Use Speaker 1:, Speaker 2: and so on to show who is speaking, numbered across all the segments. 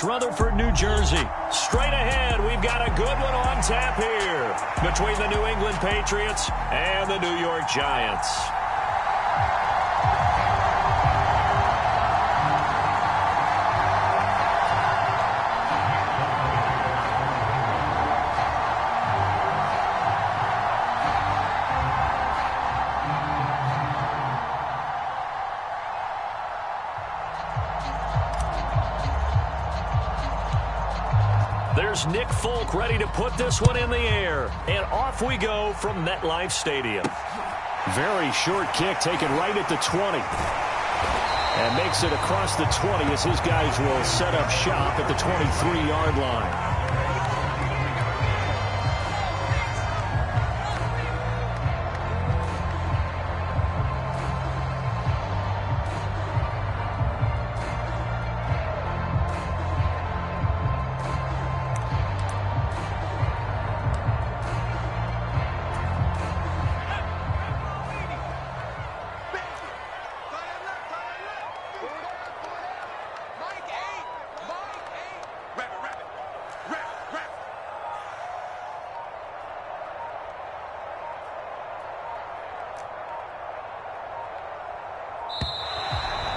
Speaker 1: Rutherford, New Jersey. Straight ahead, we've got a good one on tap here between the New England Patriots and the New York Giants. There's Nick Folk ready to put this one in the air. And off we go from MetLife Stadium.
Speaker 2: Very short kick taken right at the 20. And makes it across the 20 as his guys will set up shop at the 23-yard line.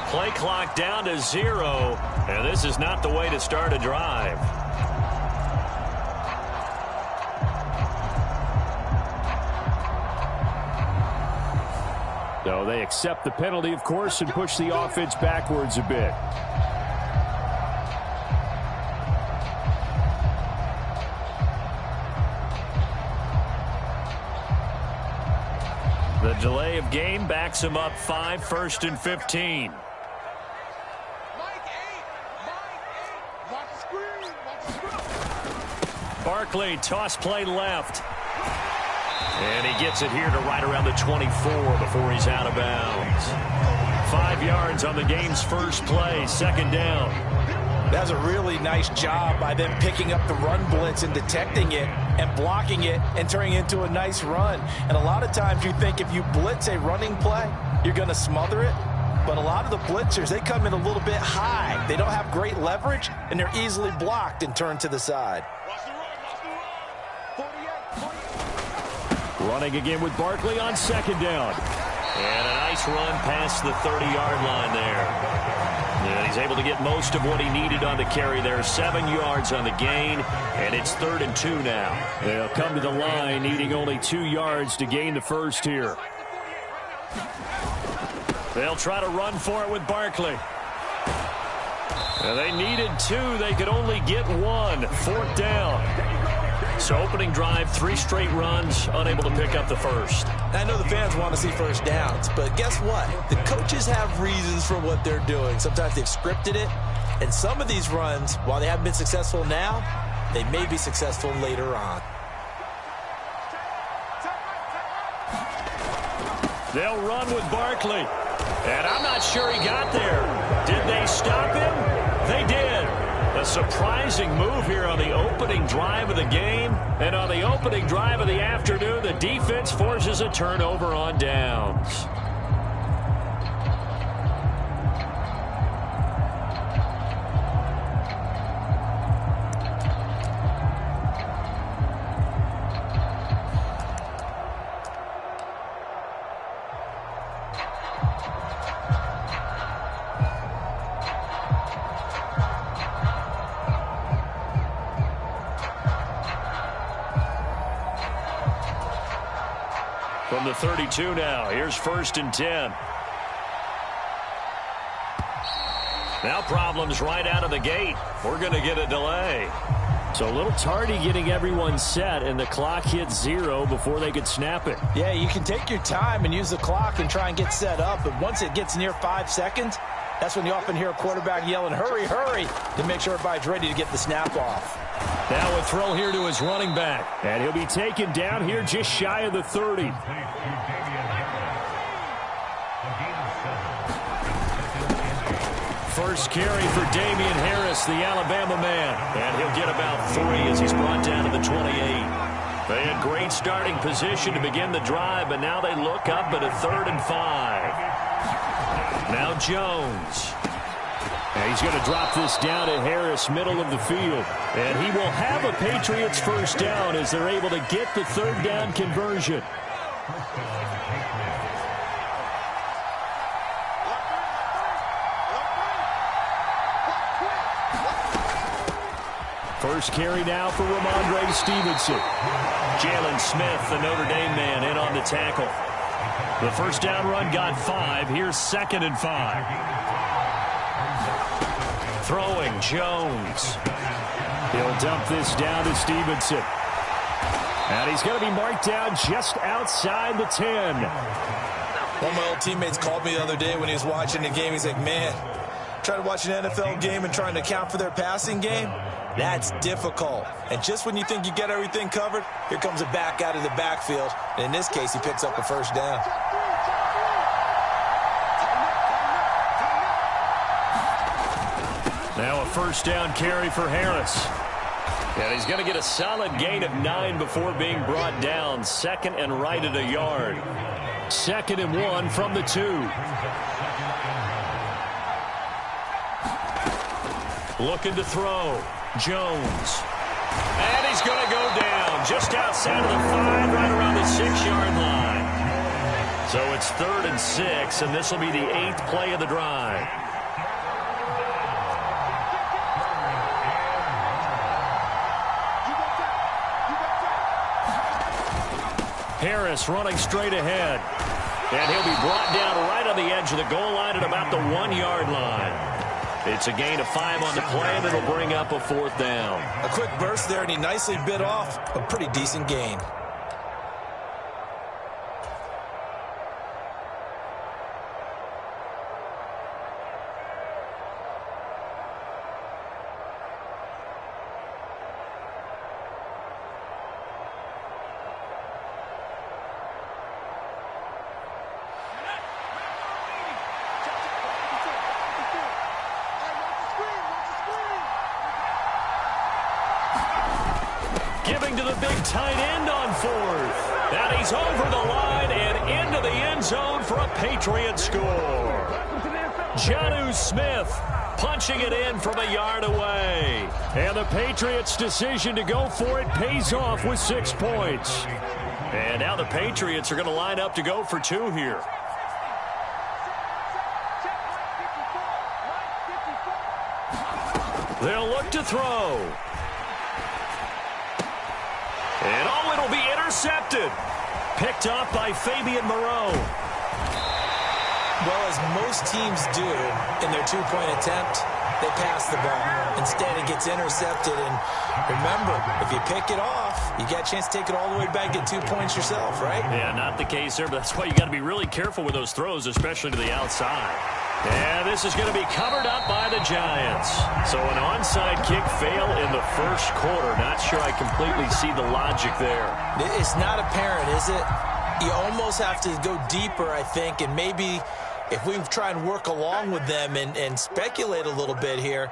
Speaker 1: Play clock down to 0, and this is not the way to start a drive.
Speaker 2: So they accept the penalty, of course, and push the offense backwards a bit.
Speaker 1: The delay of game backs him up 5, 1st and 15. Barkley, toss play left. And he gets it here to right around the 24 before he's out of bounds. 5 yards on the game's first play, 2nd down.
Speaker 3: That's a really nice job by them picking up the run blitz and detecting it and blocking it and turning it into a nice run. And a lot of times you think if you blitz a running play, you're going to smother it. But a lot of the blitzers, they come in a little bit high. They don't have great leverage, and they're easily blocked and turned to the side.
Speaker 2: Running again with Barkley on 2nd down.
Speaker 1: And a nice run past the 30-yard line there. And he's able to get most of what he needed on the carry there. 7 yards on the gain, and it's 3rd and 2 now.
Speaker 2: They'll come to the line, needing only 2 yards to gain the first here.
Speaker 1: They'll try to run for it with Barkley. And they needed 2. They could only get 1. 4th down. So opening drive, 3 straight runs, unable to pick up the first.
Speaker 3: I know the fans want to see first downs, but guess what? The coaches have reasons for what they're doing. Sometimes they've scripted it, and some of these runs, while they haven't been successful now, they may be successful later on.
Speaker 1: They'll run with Barkley. And I'm not sure he got there. Did they stop him? They did. A surprising move here on the opening drive of the game. And on the opening drive of the afternoon, the defense forces a turnover on downs. From the 32 now, here's 1st and 10. Now problems right out of the gate. We're going to get a delay.
Speaker 2: So a little tardy getting everyone set, and the clock hit 0 before they could snap it.
Speaker 3: Yeah, you can take your time and use the clock and try and get set up, but once it gets near 5 seconds, that's when you often hear a quarterback yelling, hurry, hurry, to make sure everybody's ready to get the snap off.
Speaker 1: Now a throw here to his running back.
Speaker 2: And he'll be taken down here just shy of the 30.
Speaker 1: First carry for Damian Harris, the Alabama man. And he'll get about 3 as he's brought down to the 28. They had great starting position to begin the drive, but now they look up at a 3rd and 5. Now Jones.
Speaker 2: And he's going to drop this down to Harris, middle of the field. And he will have a Patriots first down as they're able to get the third down conversion. First carry now for Ramondre Stevenson. Jalen Smith, the Notre Dame man, in on the tackle. The first down run got 5. Here's 2nd and 5. Throwing Jones. He'll dump this down to Stevenson. And he's going to be marked down just outside the 10.
Speaker 3: One of my old teammates called me the other day when he was watching the game. He's like, man, trying to watch an NFL game and trying to account for their passing game, that's difficult. And just when you think you get everything covered, here comes a back out of the backfield. And in this case, he picks up a first down.
Speaker 2: Now a first down carry for Harris. And he's going to get a solid gain of 9 before being brought down. 2nd and right at a yard. 2nd and 1 from the 2. Looking to throw. Jones. And he's going to go down just outside of the 5, right around the 6-yard line. So it's 3rd and 6, and this will be the 8th play of the drive. Harris running straight ahead. And he'll be brought down right on the edge of the goal line at about the 1-yard line. It's a gain of 5 on the play, and it'll bring up a 4th down.
Speaker 3: A quick burst there, and he nicely bit off a pretty decent gain.
Speaker 1: Giving to the big tight end on 4th. And he's over the line and into the end zone for a Patriot score. Jonnu Smith punching it in from a yard away.
Speaker 2: And the Patriots' decision to go for it pays off with 6 points.
Speaker 1: And now the Patriots are going to line up to go for 2 here. They'll look to throw. And oh, it'll be intercepted. Picked off by Fabian Moreau.
Speaker 3: Well, as most teams do in their two-point attempt, they pass the ball. Instead, it gets intercepted. And remember, if you pick it off, you get a chance to take it all the way back, get 2 points yourself, right?
Speaker 1: Yeah, not the case there, but that's why you got to be really careful with those throws, especially to the outside. And this is going to be covered up by the Giants. So an onside kick fail in the first quarter. Not sure I completely see the logic there.
Speaker 3: It's not apparent, is it? You almost have to go deeper, I think, and maybe if we try and work along with them and speculate a little bit here,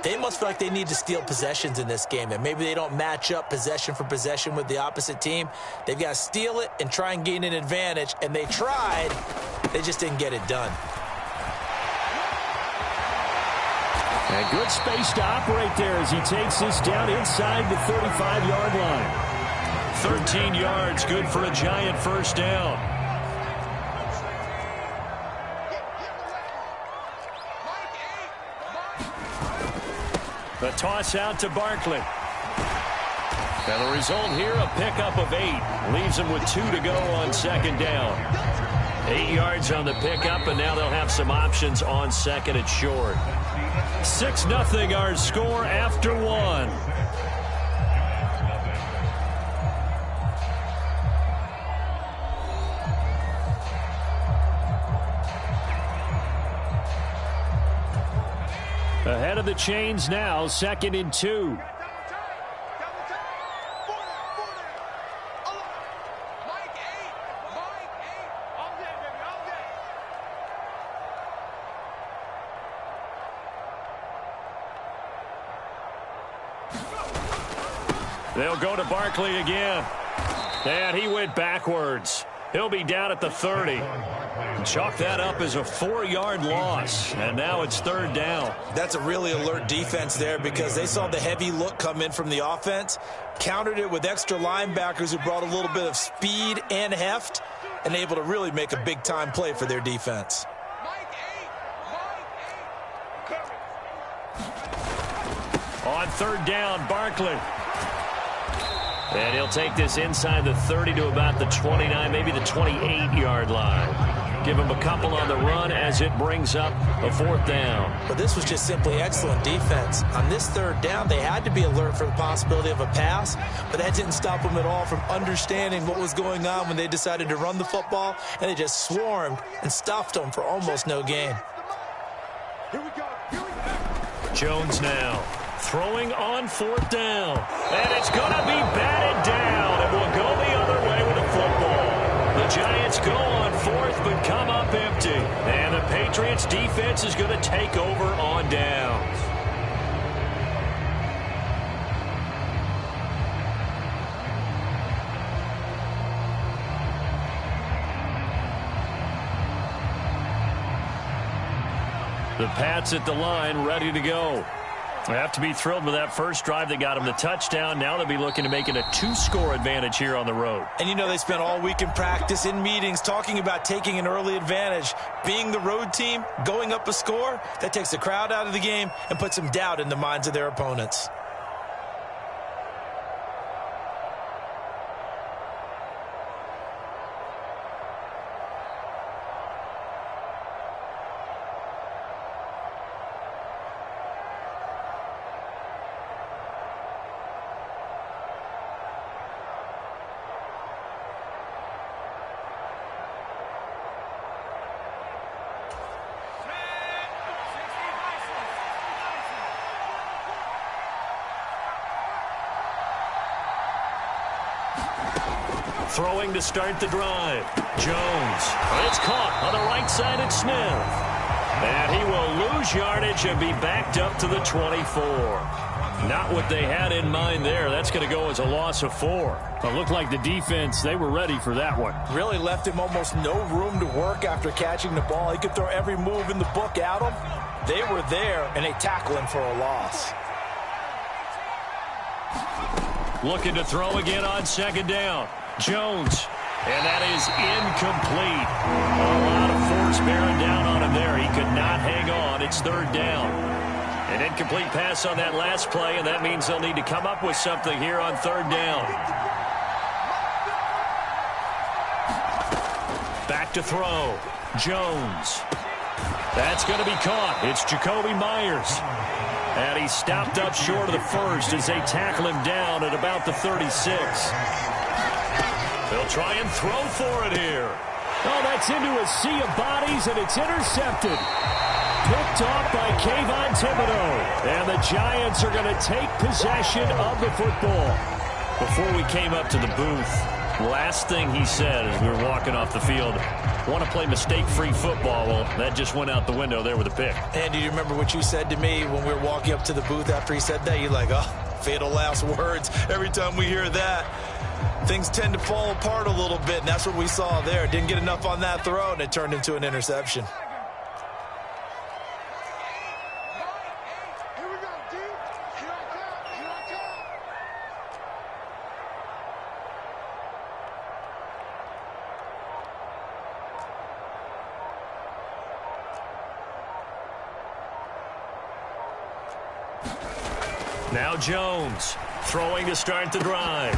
Speaker 3: they must feel like they need to steal possessions in this game, and maybe they don't match up possession for possession with the opposite team. They've got to steal it and try and gain an advantage, and they tried. They just didn't get it done.
Speaker 2: And good space to operate there as he takes this down inside the 35-yard line.
Speaker 1: 13 yards, good for a Giant first down. The toss out to Barkley. And the result here, a pickup of 8. Leaves him with 2 to go on second down. 8 yards on the pickup, and now they'll have some options on second and short. 6-0 our score after 1.
Speaker 2: Ahead of the chains now, 2nd and 2.
Speaker 1: They'll go to Barkley again. And he went backwards. He'll be down at the 30. Chalk that up as a 4-yard loss, and now it's third down.
Speaker 3: That's a really alert defense there because they saw the heavy look come in from the offense, countered it with extra linebackers who brought a little bit of speed and heft, and able to really make a big-time play for their defense.
Speaker 1: On third down, Barkley. And he'll take this inside the 30 to about the 29, maybe the 28-yard line. Give him a couple on the run as it brings up a fourth down.
Speaker 3: But this was just simply excellent defense. On this third down, they had to be alert for the possibility of a pass, but that didn't stop them at all from understanding what was going on when they decided to run the football, and they just swarmed and stuffed them for almost no gain.
Speaker 1: Jones now throwing on fourth down. And it's going to be batted down. It will go the other way with the football. The Giants go on fourth but come up empty. And the Patriots defense is going to take over on downs. The Pats at the line ready to go. They have to be thrilled with that first drive that got them the touchdown. Now they'll be looking to make it a 2-score advantage here on the road.
Speaker 3: And you know they spent all week in practice, in meetings, talking about taking an early advantage. Being the road team, going up a score, that takes the crowd out of the game and puts some doubt in the minds of their opponents.
Speaker 1: Throwing to start the drive. Jones. It's caught on the right side at Smith. And he will lose yardage and be backed up to the 24. Not what they had in mind there. That's going to go as a loss of 4.
Speaker 2: It looked like the defense, they were ready for that one.
Speaker 3: Really left him almost no room to work after catching the ball. He could throw every move in the book at him. They were there, and they tackled him for a loss.
Speaker 1: Looking to throw again on second down. Jones. And that is incomplete. A lot of force bearing down on him there. He could not hang on. It's third down. An incomplete pass on that last play, and that means they'll need to come up with something here on third down. Back to throw. Jones. That's going to be caught. It's Jakobi Meyers. And he stopped up short of the first as they tackle him down at about the 36. They'll try and throw for it here.
Speaker 2: Oh, that's into a sea of bodies, and it's intercepted. Picked off by Kayvon Thibodeaux. And the Giants are going to take possession of the football.
Speaker 1: Before we came up to the booth, last thing he said as we were walking off the field, want to play mistake-free football. Well, that just went out the window there with a pick.
Speaker 3: And do you remember what you said to me when we were walking up to the booth after he said that? You're like, oh, fatal last words. Every time we hear that, things tend to fall apart a little bit, and that's what we saw there. Didn't get enough on that throw, and it turned into an interception.
Speaker 1: Now Jones throwing to start the drive.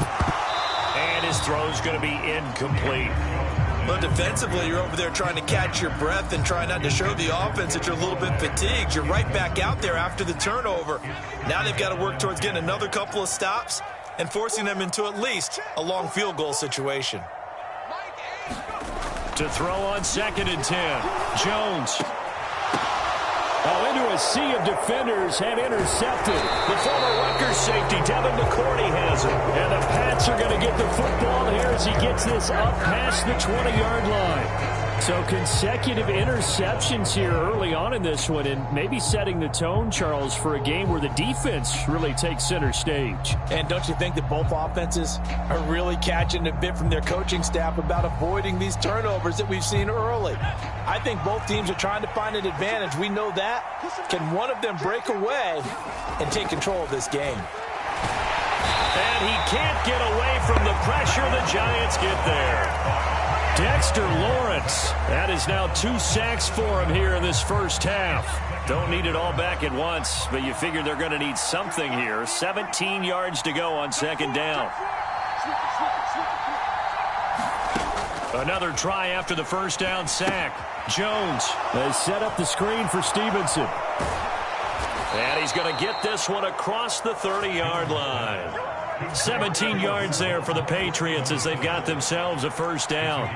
Speaker 1: And his throw's going to be incomplete.
Speaker 3: But defensively, you're over there trying to catch your breath and try not to show the offense that you're a little bit fatigued. You're right back out there after the turnover. Now they've got to work towards getting another couple of stops and forcing them into at least a long field goal situation.
Speaker 1: To throw on 2nd and 10. Jones.
Speaker 2: Oh, into a sea of defenders and intercepted.
Speaker 1: The former Rutgers safety, Devin McCourty, has it.
Speaker 2: And the Pats are going to get the football here as he gets this up past the 20-yard line.
Speaker 1: So consecutive interceptions here early on in this one, and maybe setting the tone, Charles, for a game where the defense really takes center stage.
Speaker 3: And don't you think that both offenses are really catching a bit from their coaching staff about avoiding these turnovers that we've seen early? I think both teams are trying to find an advantage. We know that. Can one of them break away and take control of this game?
Speaker 1: And he can't get away from the pressure. The Giants get there. Dexter Lawrence, that is now 2 sacks for him here in this first half. Don't need it all back at once, but you figure they're going to need something here. 17 yards to go on second down. Another try after the first down sack. Jones has set up the screen for Stevenson. And he's going to get this one across the 30-yard line. 17 yards there for the Patriots as they've got themselves a first down.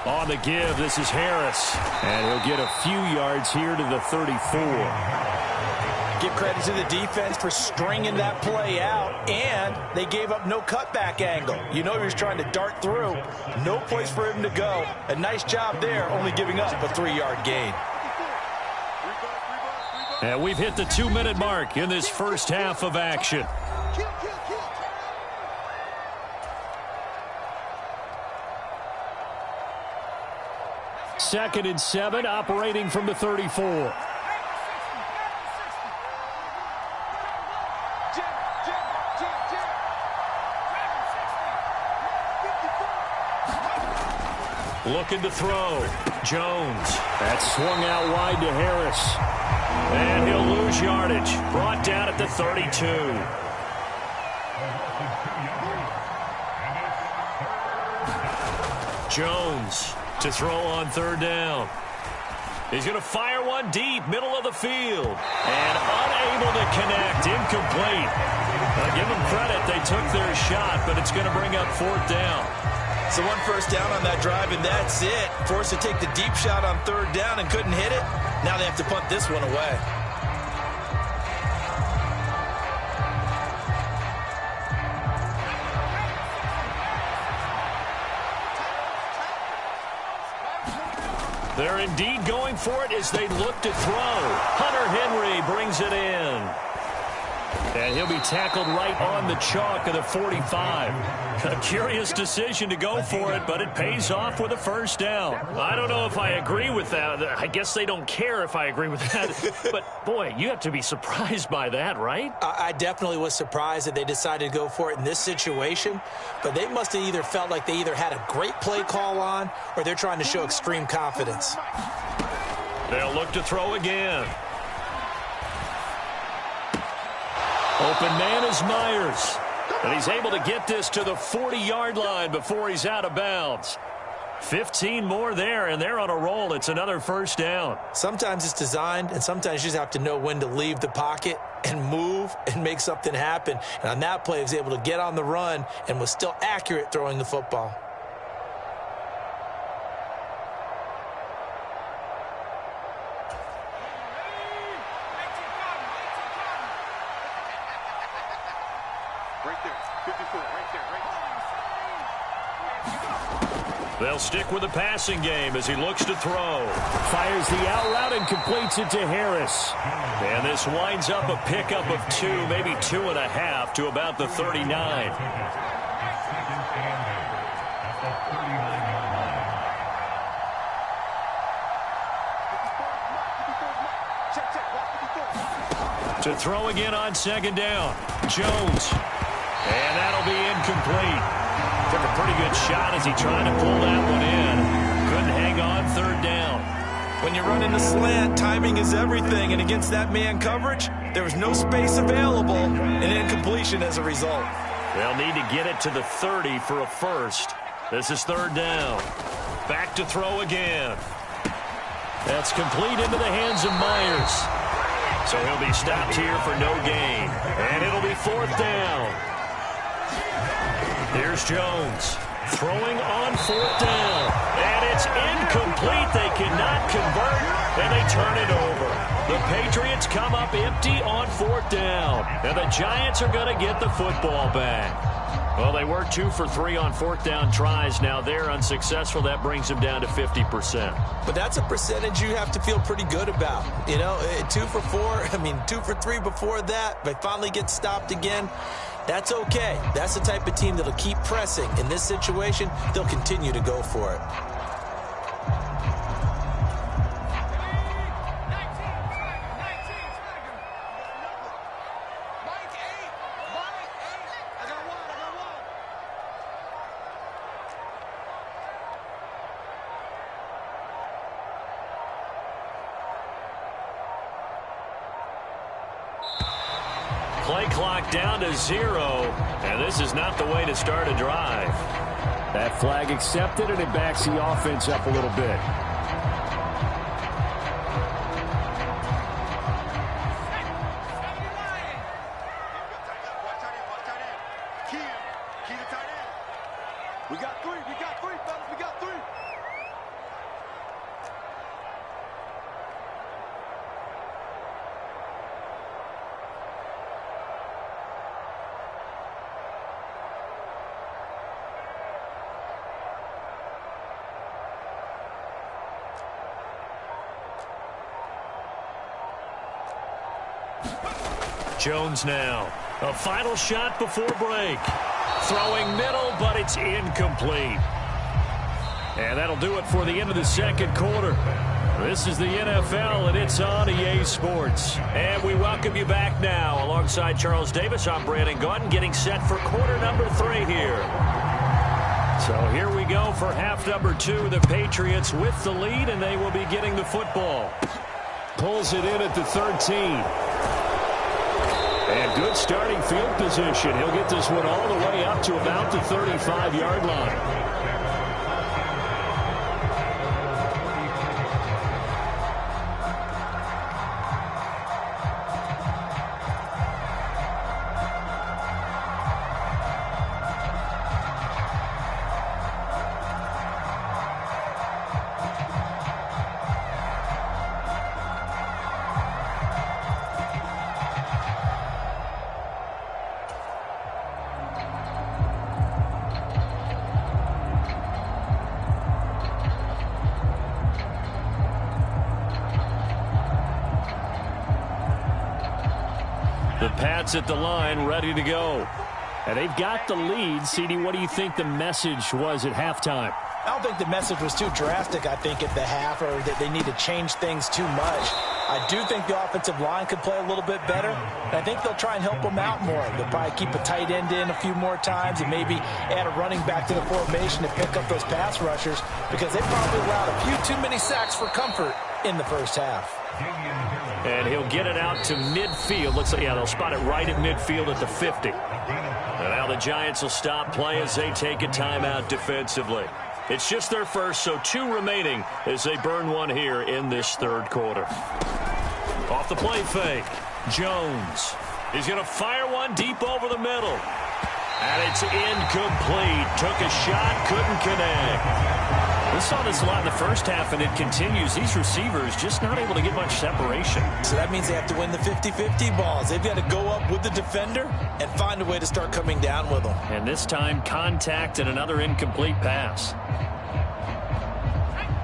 Speaker 1: On the give, this is Harris. And he'll get a few yards here to the 34.
Speaker 3: Give credit to the defense for stringing that play out, and they gave up no cutback angle. You know he was trying to dart through. No place for him to go. A nice job there, only giving up a 3-yard gain.
Speaker 1: And we've hit the 2-minute mark in this first half of action. Second and 7, operating from the 34. Looking to throw. Jones. That's swung out wide to Harris. And he'll lose yardage. Brought down at the 32. Jones to throw on third down. He's going to fire one deep, middle of the field. And unable to connect. Incomplete. Give them credit. They took their shot, but it's going to bring up fourth down.
Speaker 3: So one first down on that drive, and that's it. Forced to take the deep shot on third down and couldn't hit it. Now they have to punt this one away.
Speaker 1: They're indeed going for it as they look to throw. Hunter Henry brings it in. And he'll be tackled right on the chalk of the 45. A curious decision to go for it, but it pays off with a first down. I don't know if I agree with that. I guess they don't care if I agree with that. But, boy, you have to be surprised by that, right?
Speaker 3: I definitely was surprised that they decided to go for it in this situation. But they must have either felt like they either had a great play call on or they're trying to show extreme confidence.
Speaker 1: They'll look to throw again. Open man is Myers. And he's able to get this to the 40-yard line before he's out of bounds. 15 more there, and they're on a roll. It's another first down.
Speaker 3: Sometimes it's designed, and sometimes you just have to know when to leave the pocket and move and make something happen. And on that play, he was able to get on the run and was still accurate throwing the football.
Speaker 1: They'll stick with the passing game as he looks to throw. Fires the out route and completes it to Harris. And this winds up a pickup of 2, maybe 2.5 to about the 39. To throw again on second down. Jones. And that'll be incomplete. Took a pretty good shot as he tried to pull that one in. Couldn't hang on third down.
Speaker 3: When you run in the slant, timing is everything. And against that man coverage, there was no space available and incompletion as a result.
Speaker 1: They'll need to get it to the 30 for a first. This is third down. Back to throw again. That's complete into the hands of Myers. So he'll be stopped here for no gain. And it'll be fourth down. Here's Jones throwing on fourth down. And it's incomplete. incomplete. They cannot convert, and they turn it over. The Patriots come up empty on 4th down, and the Giants are going to get the football back. Well, they were 2 for 3 on 4th down tries. Now they're unsuccessful. That brings them down to 50%.
Speaker 3: But that's a percentage you have to feel pretty good about. You know, 2 for 4, 2 for 3 before that. They finally get stopped again. That's okay. That's the type of team that'll keep pressing. In this situation, they'll continue to go for it.
Speaker 1: Play clock down to 0, and this is not the way to start a drive.
Speaker 2: That flag accepted, and it backs the offense up a little bit.
Speaker 4: We got three, fellas, we got 3.
Speaker 1: Jones now. A final shot before break. Throwing middle, but it's incomplete. And that'll do it for the end of the second quarter. This is the NFL, and it's on EA Sports. And we welcome you back now. Alongside Charles Davis, I'm Brandon Gaudin, getting set for quarter number 3 here. So here we go for half number 2. The Patriots with the lead, and they will be getting the football. Pulls it in at the 13. And good starting field position. He'll get this one all the way up to about the 35-yard line. The Pats at the line, ready to go. And they've got the lead. CD, what do you think the message was at halftime?
Speaker 3: I don't think the message was too drastic, I think, at the half, or that they need to change things too much. I do think the offensive line could play a little bit better, and I think they'll try and help them out more. They'll probably keep a tight end in a few more times and maybe add a running back to the formation to pick up those pass rushers, because they probably allowed a few too many sacks for comfort in the first half.
Speaker 1: And he'll get it out to midfield. Looks like, yeah, they'll spot it right at midfield at the 50. And now the Giants will stop play as they take a timeout defensively. It's just their first, so 2 remaining as they burn one here in this third quarter. Off the play fake, Jones. He's going to fire one deep over the middle. And it's incomplete. Took a shot, couldn't connect. We saw this a lot in the first half, and it continues. These receivers just not able to get much separation.
Speaker 3: So that means they have to win the 50-50 balls. They've got to go up with the defender and find a way to start coming down with them.
Speaker 1: And this time, contact and another incomplete pass.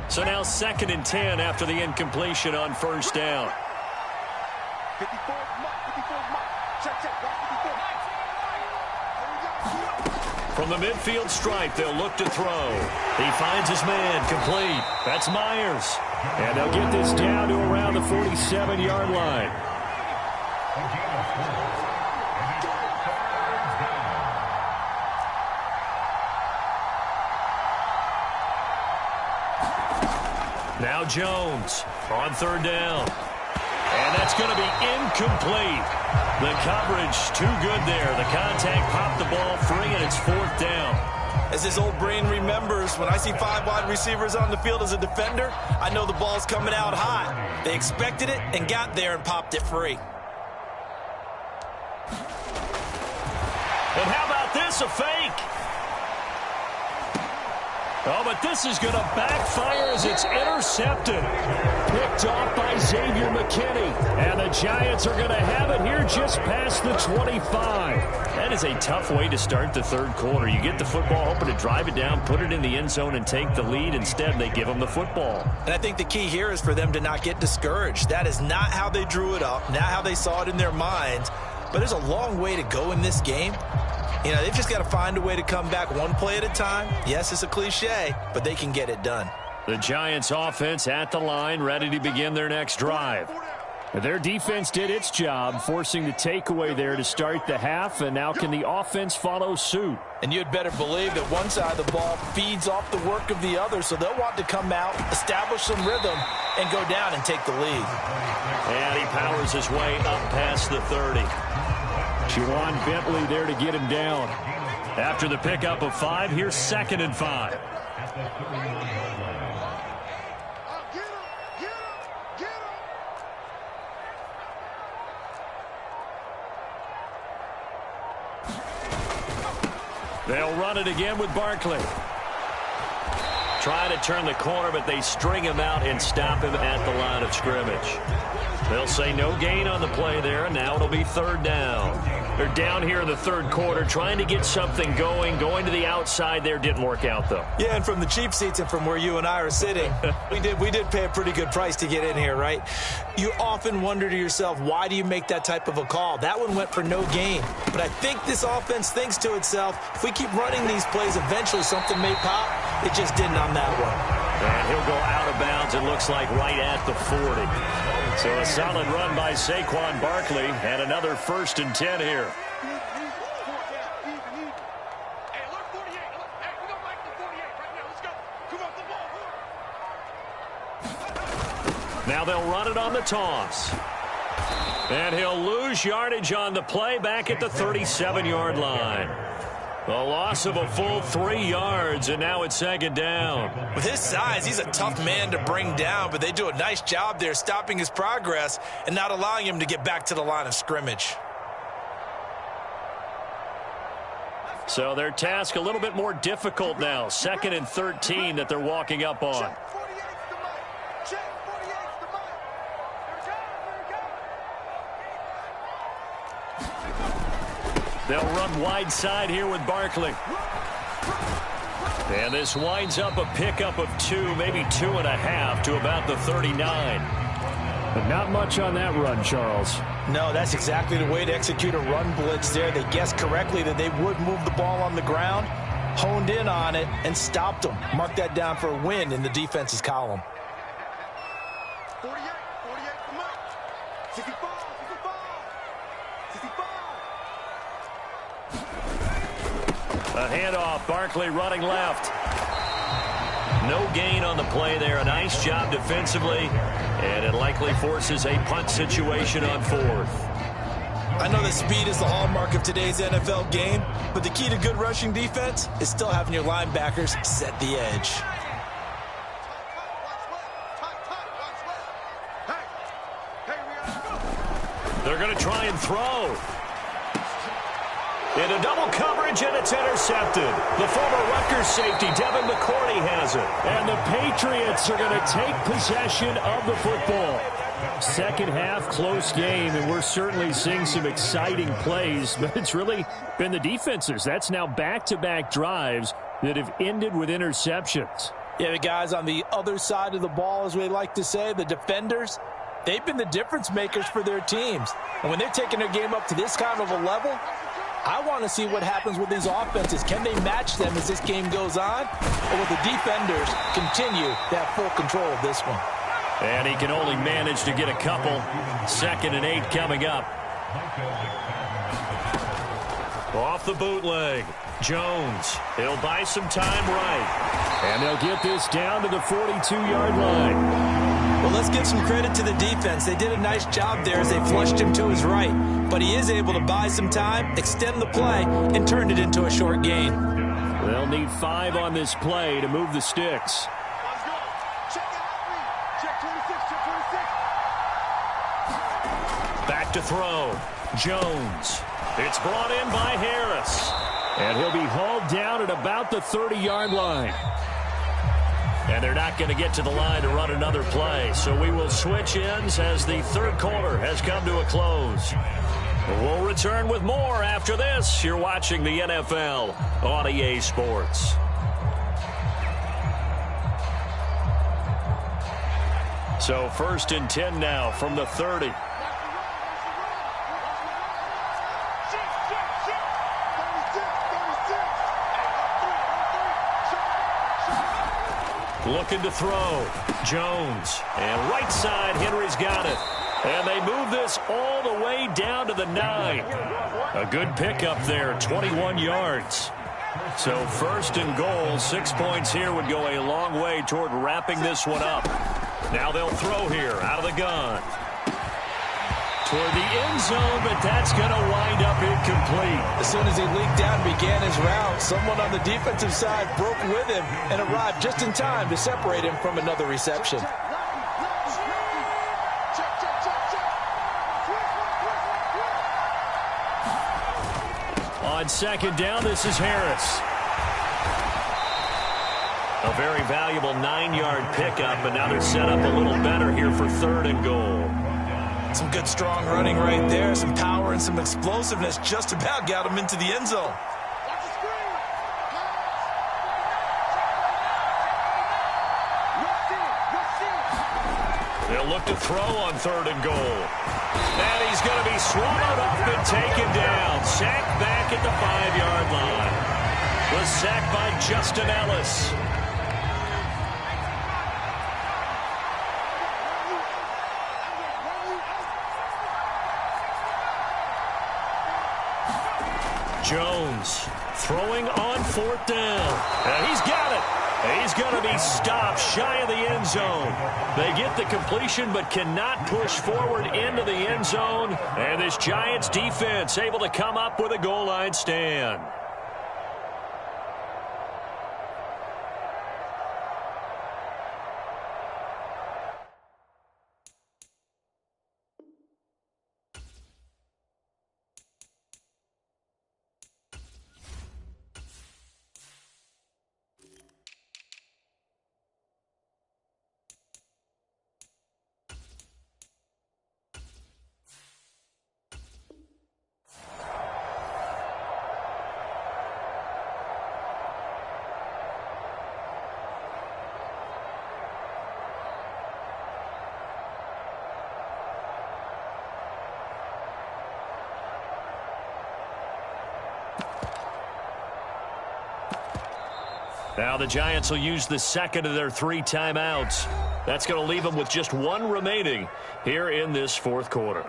Speaker 1: So now 2nd and 10 after the incompletion on first down.
Speaker 4: 54, check, right 54.
Speaker 1: From the midfield stripe, they'll look to throw. He finds his man, complete. That's Myers. And they'll get this down to around the 47-yard line. Now Jones on 3rd down. And that's going to be incomplete. The coverage too good there. The contact popped the ball free, and it's 4th down.
Speaker 3: As his old brain remembers, when I see 5 wide receivers on the field as a defender, I know the ball's coming out hot. They expected it and got there and popped it free.
Speaker 1: And how about this, a fake? Oh, but this is going to backfire as it's intercepted. Picked off by Xavier McKinney. And the Giants are going to have it here just past the 25. That is a tough way to start the third quarter. You get the football, hoping to drive it down, put it in the end zone, and take the lead. Instead, they give them the football.
Speaker 3: And I think the key here is for them to not get discouraged. That is not how they drew it up, not how they saw it in their minds. But there's a long way to go in this game. You know, they've just got to find a way to come back one play at a time. Yes, it's a cliche, but they can get it done.
Speaker 1: The Giants offense at the line, ready to begin their next drive. Their defense did its job, forcing the takeaway there to start the half, and now can the offense follow suit?
Speaker 3: And you'd better believe that one side of the ball feeds off the work of the other, so they'll want to come out, establish some rhythm, and go down and take the lead.
Speaker 1: And he powers his way up past the 30. Juwan Bentley there to get him down. After the pickup of 5, here's 2nd and 5. They'll run it again with Barkley. Trying to turn the corner, but they string him out and stop him at the line of scrimmage. They'll say no gain on the play there, and now it'll be 3rd down. They're down here in the third quarter, trying to get something going to the outside there. Didn't work out, though.
Speaker 3: Yeah, and from the cheap seats and from where you and I are sitting, we did pay a pretty good price to get in here, right? You often wonder to yourself, why do you make that type of a call? That one went for no gain. But I think this offense thinks to itself, if we keep running these plays, eventually something may pop. It just didn't on that one.
Speaker 1: And he'll go out of bounds, it looks like, right at the 40. So a solid run by Saquon Barkley, and another 1st and 10 here. Now they'll run it on the toss. And he'll lose yardage on the play back at the 37-yard line. A loss of a full 3 yards, and now it's 2nd down.
Speaker 3: With his size, he's a tough man to bring down, but they do a nice job there stopping his progress and not allowing him to get back to the line of scrimmage.
Speaker 1: So their task a little bit more difficult now. 2nd and 13 that they're walking up on. They'll run wide side here with Barkley. And this winds up a pickup of 2, maybe 2.5 to about the 39. But not much on that run, Charles.
Speaker 3: No, that's exactly the way to execute a run blitz there. They guessed correctly that they would move the ball on the ground, honed in on it, and stopped them. Mark that down for a win in the defense's column.
Speaker 4: 48, 48 for Mike. 65, 65, 65.
Speaker 1: A handoff, Barkley running left. No gain on the play there. A nice job defensively, and it likely forces a punt situation on 4th.
Speaker 3: I know that speed is the hallmark of today's NFL game, but the key to good rushing defense is still having your linebackers set the edge.
Speaker 1: They're going to try and throw. Into double coverage, and it's intercepted. The former Rutgers safety, Devin McCourty, has it. And the Patriots are going to take possession of the football. Second half, close game, and we're certainly seeing some exciting plays, but it's really been the defenses. That's now back-to-back drives that have ended with interceptions.
Speaker 3: Yeah, the guys on the other side of the ball, as we like to say, the defenders, they've been the difference makers for their teams. And when they're taking their game up to this kind of a level, I want to see what happens with these offenses. Can they match them as this game goes on? Or will the defenders continue to have full control of this one?
Speaker 1: And he can only manage to get a couple. 2nd and 8 coming up. Off the bootleg. Jones. He'll buy some time right. And they'll get this down to the 42-yard line.
Speaker 3: Well, let's give some credit to the defense. They did a nice job there as they flushed him to his right. But he is able to buy some time, extend the play, and turn it into a short gain.
Speaker 1: They'll need 5 on this play to move the sticks. Back to throw. Jones. It's brought in by Harris. And he'll be hauled down at about the 30-yard line. And they're not going to get to the line to run another play. So we will switch ends as the third quarter has come to a close. We'll return with more after this. You're watching the NFL on EA Sports. So 1st and 10 now from the 30. Looking to throw. Jones. And right side, Henry's got it. And they move this all the way down to the 9. A good pickup there, 21 yards. So 1st and goal, 6 points here would go a long way toward wrapping this one up. Now they'll throw here out of the gun. Toward the end zone, but that's going to wind up incomplete.
Speaker 3: As soon as he leaked out and began his route, someone on the defensive side broke with him and arrived just in time to separate him from another reception.
Speaker 1: On 2nd down, this is Harris. A very valuable 9-yard pickup, but now they're set up a little better here for 3rd and goal.
Speaker 3: Some good strong running right there, some power and some explosiveness just about got him into the end zone.
Speaker 1: They'll look to throw on 3rd and goal. And he's going to be swallowed up and taken down. Sacked back at the 5-yard line. Was sacked by Justin Ellis. Jones throwing on 4th down. And he's got it. He's going to be stopped shy of the end zone. They get the completion but cannot push forward into the end zone. And this Giants defense able to come up with a goal line stand. Now the Giants will use the second of their 3 timeouts. That's going to leave them with just 1 remaining here in this 4th quarter.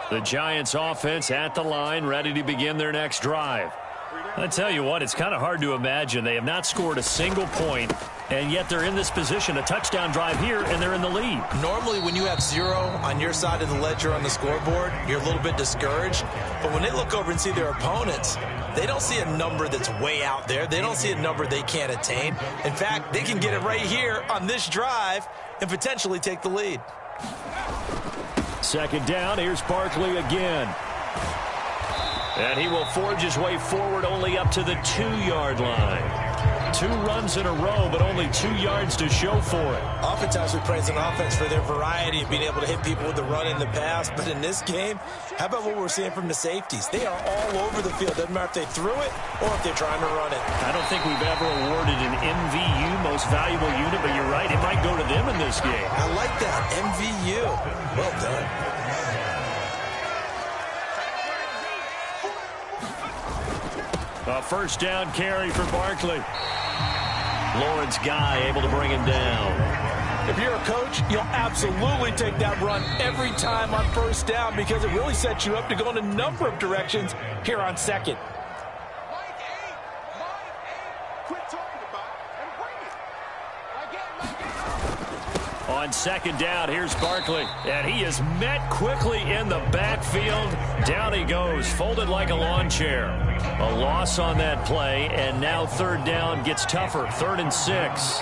Speaker 1: The Giants offense at the line, ready to begin their next drive. I tell you what, it's kind of hard to imagine. They have not scored a single point, and yet they're in this position, a touchdown drive here, and they're in the lead.
Speaker 3: Normally, when you have 0 on your side of the ledger on the scoreboard, you're a little bit discouraged. But when they look over and see their opponents, they don't see a number that's way out there. They don't see a number they can't attain. In fact, they can get it right here on this drive and potentially take the lead.
Speaker 1: 2nd down, here's Barkley again. And he will forge his way forward only up to the 2-yard line. 2 runs in a row, but only 2 yards to show for it.
Speaker 3: Oftentimes we praise an offense for their variety of being able to hit people with the run in the pass. But in this game, how about what we're seeing from the safeties? They are all over the field. Doesn't matter if they threw it or if they're trying to run it.
Speaker 1: I don't think we've ever awarded an MVU, most valuable unit, but you're right, it might go to them in this game.
Speaker 3: I like that, MVU. Well done.
Speaker 1: A 1st down carry for Barkley. Lawrence Guy able to bring him down.
Speaker 3: If you're a coach, you'll absolutely take that run every time on 1st down because it really sets you up to go in a number of directions here on 2nd.
Speaker 1: On second down, here's Barkley. And he is met quickly in the backfield. Down he goes, folded like a lawn chair. A loss on that play, and now third down gets tougher. 3rd and 6.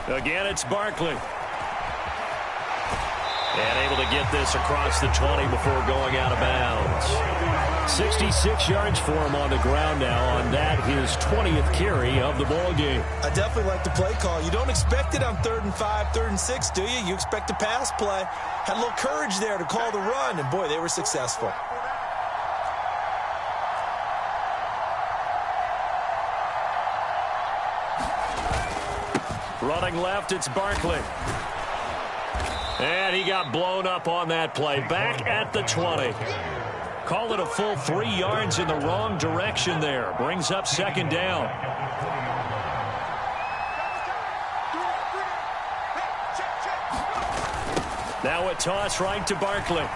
Speaker 1: Again, it's Barkley. And able to get this across the 20 before going out of bounds. 66 yards for him on the ground now. On that, his 20th carry of the ball game.
Speaker 3: I definitely like the play call. You don't expect it on 3rd and 5, 3rd and 6, do you? You expect a pass play. Had a little courage there to call the run, and boy, they were successful.
Speaker 1: Running left, it's Barkley. And he got blown up on that play. Back at the 20. Call it a full 3 yards in the wrong direction there. Brings up second down. Now a toss right to Barkley.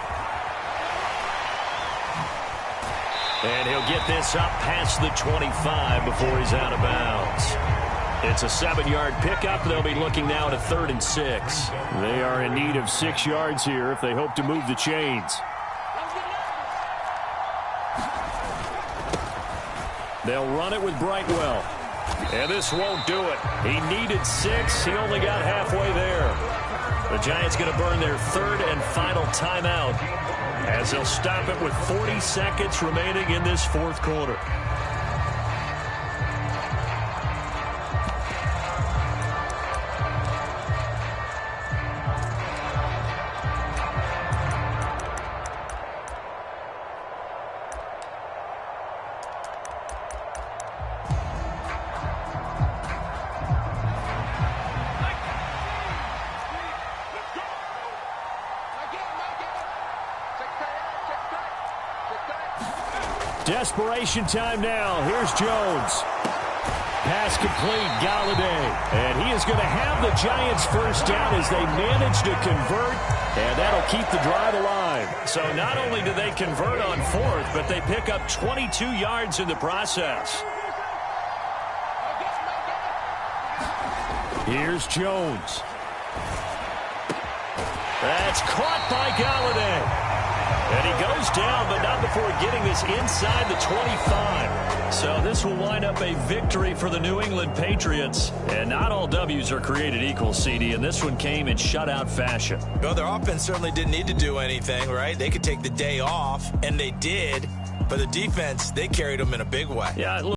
Speaker 1: And he'll get this up past the 25 before he's out of bounds. It's a 7-yard pickup. They'll be looking now to 3rd and 6. They are in need of 6 yards here if they hope to move the chains. They'll run it with Brightwell. And this won't do it. He needed 6. He only got halfway there. The Giants going to burn their 3rd and final timeout as they'll stop it with 40 seconds remaining in this 4th quarter. Desperation time now. Here's Jones. Pass complete, Galladay. And he is going to have the Giants first down as they manage to convert, and that'll keep the drive alive. So not only do they convert on 4th, but they pick up 22 yards in the process. Here's Jones. That's caught by Galladay. And he goes down, but not before getting this inside the 25. So this will wind up a victory for the New England Patriots. And not all W's are created equal, CD, and this one came in shutout fashion.
Speaker 3: Well, their offense certainly didn't need to do anything, right? They could take the day off, and they did. But the defense, they carried them in a big way.
Speaker 1: Yeah,